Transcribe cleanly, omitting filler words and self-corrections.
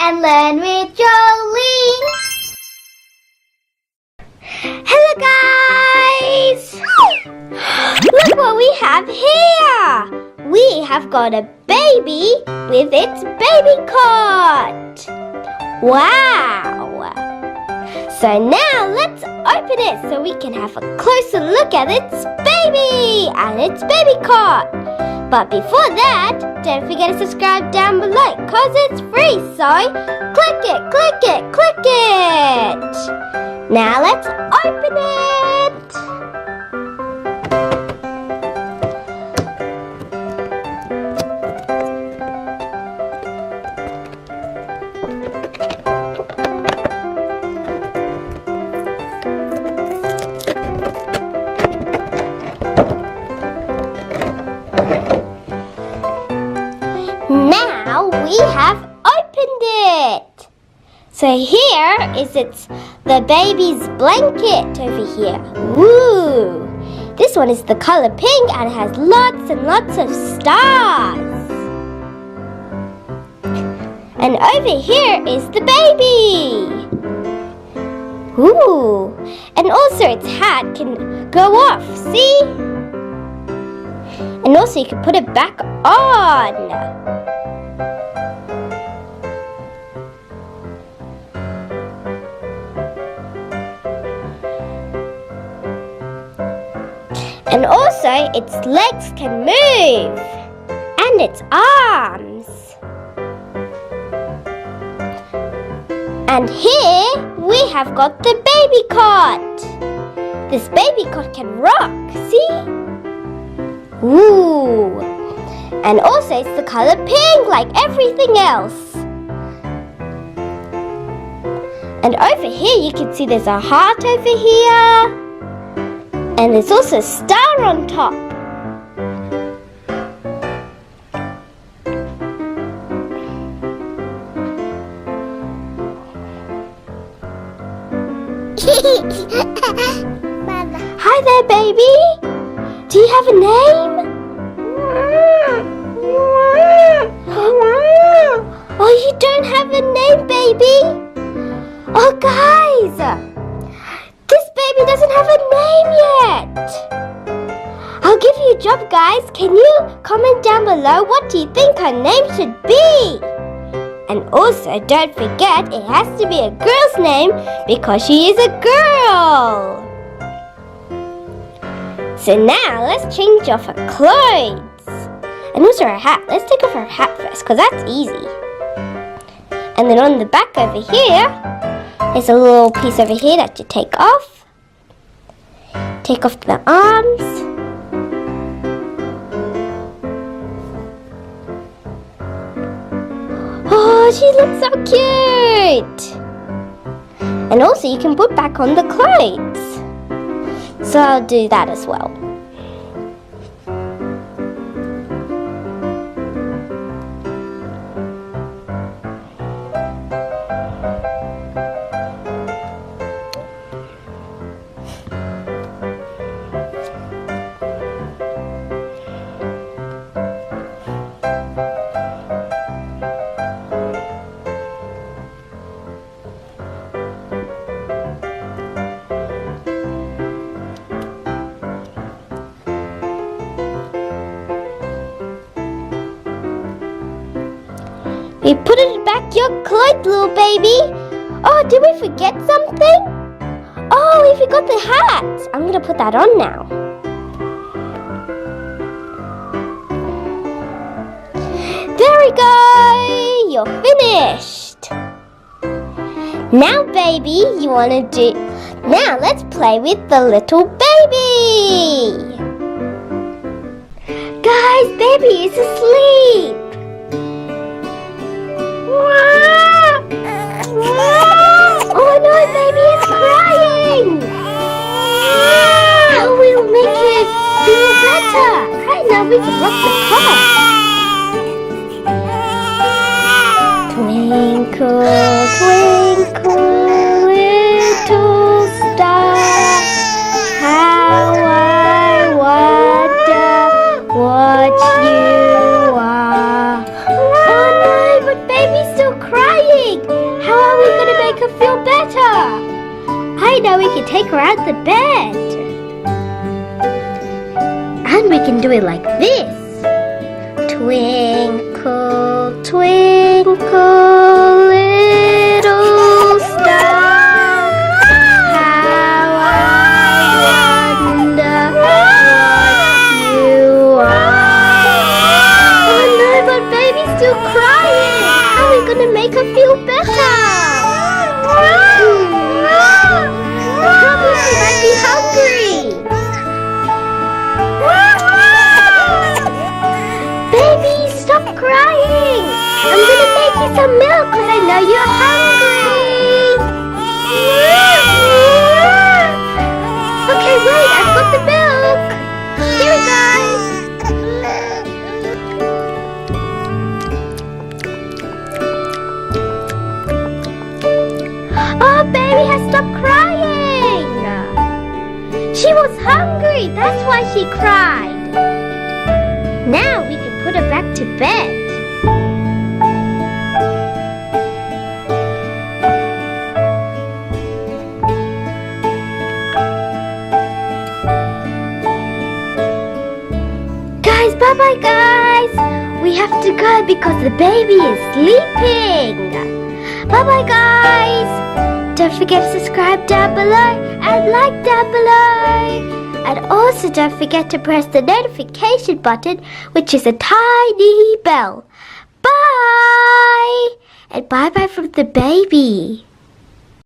and learn with Jolene. Hello guys! Look what we have here! We have got a baby with its baby cot. Wow! So now let's open it so we can have a closer look at its baby and its baby cot. But before that, don't forget to subscribe down below because it's free, so click it, click it, click it! Now let's open it! Now we have opened it. So here is the baby's blanket over here. Woo! This one is the color pink and it has lots and lots of stars. And over here is the baby. Ooh! And also its hat can go off, see? And also you can put it back on. And also its legs can move. And its arms. And here we have got the baby cot. This baby cot can rock, see? Ooh! And also it's the color pink like everything else. And over here you can see there's a heart over here. And there's also a star on top. Hi there, baby. Do you have a name? Oh, you don't have a name, baby? Oh, guys! This baby doesn't have a name yet. I'll give you a job, guys. Can you comment down below what do you think her name should be? And also, don't forget, it has to be a girl's name because she is a girl. So now, let's change off her clothes. And also her hat. Let's take off her hat first because that's easy. And then on the back over here, there's a little piece over here that you take off. Take off the arms. Oh, she looks so cute! And also you can put back on the clothes. So I'll do that as well. We put it back your clothes, little baby. Oh, did we forget something? Oh, we forgot the hat. I'm going to put that on now. There we go. You're finished. Now, baby, you want to do... Now, let's play with the little baby. Guys, baby is asleep. Oh no, baby is crying! Oh, we'll make it feel better. Right now we can rock the car. Twinkle, twinkle, little star, how I wonder what you are. Oh no, but baby's still crying. now we can take her out the bed. And we can do it like this. Twinkle, twinkle, little star, how I wonder what you are. Oh no, but baby's still crying. How are we gonna make her feel better? Probably she might be hungry. Baby, stop crying. I'm gonna make you some milk because I know you're hungry. Okay, wait, I've got the milk. Here we go. Oh, baby has stopped crying. She was hungry, that's why she cried. Now we can put her back to bed. Guys, bye-bye guys. We have to go because the baby is sleeping. Bye-bye guys. Don't forget to subscribe down below and like down below. And also don't forget to press the notification button, which is a tiny bell. Bye! And bye-bye from the baby.